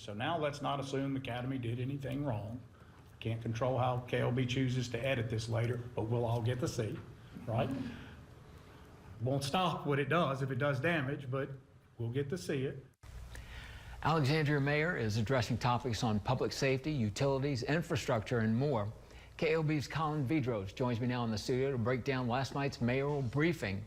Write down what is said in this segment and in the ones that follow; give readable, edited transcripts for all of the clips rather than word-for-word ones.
So now let's not assume Academy did anything wrong. Can't control how KLB chooses to edit this later, but we'll all get to see, right? Won't stop what it does if it does damage, but we'll get to see it. Alexandria Mayor is addressing topics on public safety, utilities, infrastructure, and more. KALB's Colin Vidros joins me now in the studio to break down last night's mayoral briefing.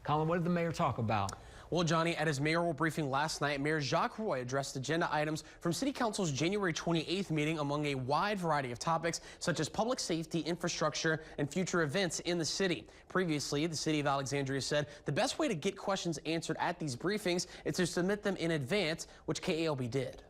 Colin, what did the mayor talk about? Well, Johnny, at his mayoral briefing last night, Mayor Jacques Roy addressed agenda items from City Council's January 28th meeting among a wide variety of topics such as public safety, infrastructure, and future events in the city. Previously, the city of Alexandria said the best way to get questions answered at these briefings is to submit them in advance, which KALB did.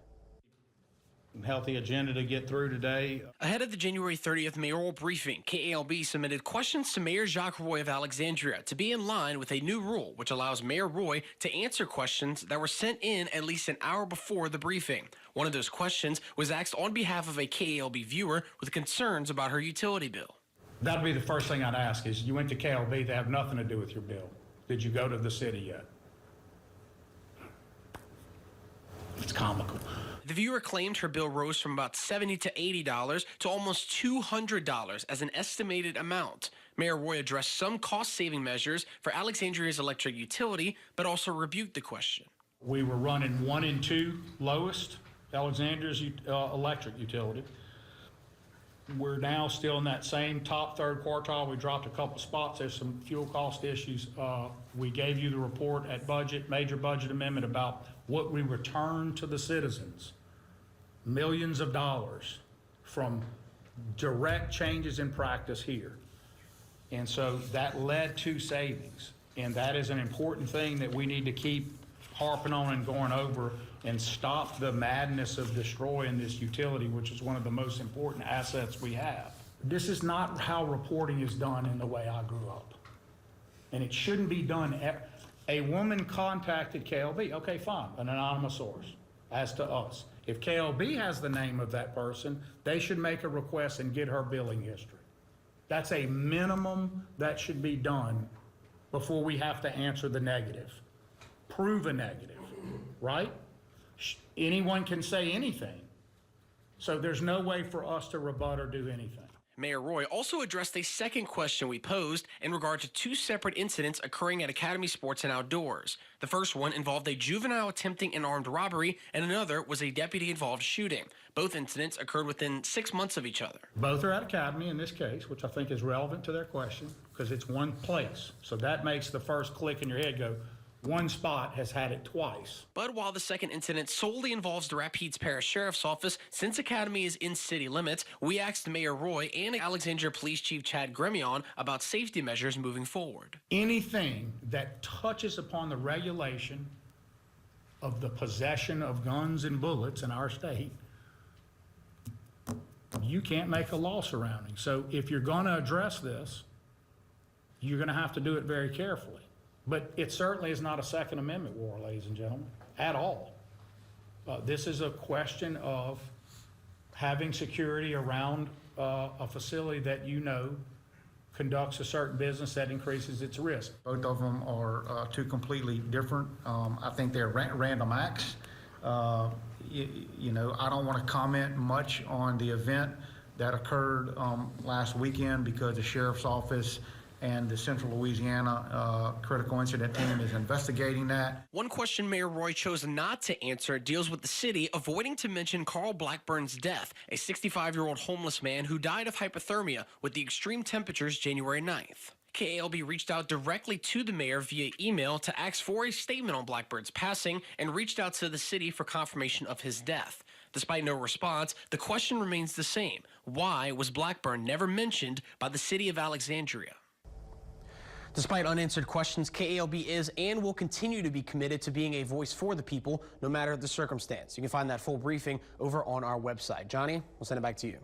Healthy agenda to get through today. Ahead of the January 30th mayoral briefing, KALB submitted questions to Mayor Jacques Roy of Alexandria to be in line with a new rule which allows Mayor Roy to answer questions that were sent in at least an hour before the briefing. One of those questions was asked on behalf of a KALB viewer with concerns about her utility bill. That'd be the first thing I'd ask is, you went to KLB, they have nothing to do with your bill. Did you go to the city yet? It's comical. The viewer claimed her bill rose from about $70 to $80 to almost $200 as an estimated amount. Mayor Roy addressed some cost-saving measures for Alexandria's electric utility, but also rebuked the question. We were running 1 and 2 lowest, Alexandria's electric utility. We're now still in that same top third quartile. We dropped a couple spots. There's some fuel cost issues. We gave you the report at budget, major budget amendment about what we return to the citizens. Millions of dollars from direct changes in practice here. And so that led to savings. And that is an important thing that we need to keep harping on and going over and stop the madness of destroying this utility, which is one of the most important assets we have. This is not how reporting is done in the way I grew up. And it shouldn't be done. A woman contacted KLB, okay, fine, an anonymous source, as to us. If KLB has the name of that person, they should make a request and get her billing history. That's a minimum that should be done before we have to answer the negative. Prove a negative, right? Anyone can say anything. So there's no way for us to rebut or do anything. Mayor Roy also addressed a second question we posed in regard to 2 separate incidents occurring at Academy Sports and Outdoors. The first one involved a juvenile attempting an armed robbery, and another was a deputy-involved shooting. Both incidents occurred within 6 months of each other. Both are at Academy in this case, which I think is relevant to their question because it's one place. So that makes the first click in your head go, one spot has had it twice. But while the second incident solely involves the Rapides Parish Sheriff's Office, since Academy is in city limits, we asked Mayor Roy and Alexandria Police Chief Chad Gremion about safety measures moving forward. Anything that touches upon the regulation of the possession of guns and bullets in our state, you can't make a law surrounding. So if you're going to address this, you're going to have to do it very carefully. But it certainly is not a Second Amendment war, ladies and gentlemen, at all. This is a question of having security around a facility that you know conducts a certain business that increases its risk. Both of them are 2 completely different. I think they're random acts. You know, I don't want to comment much on the event that occurred last weekend because the Sheriff's Office and the Central Louisiana Critical Incident Team is investigating that. One question Mayor Roy chose not to answer deals with the city avoiding to mention Carl Blackburn's death, a 65-year-old homeless man who died of hypothermia with the extreme temperatures January 9th. KALB reached out directly to the mayor via email to ask for a statement on Blackburn's passing and reached out to the city for confirmation of his death. Despite no response, the question remains the same. Why was Blackburn never mentioned by the city of Alexandria? Despite unanswered questions, KALB is and will continue to be committed to being a voice for the people, no matter the circumstance. You can find that full briefing over on our website. Johnny, we'll send it back to you.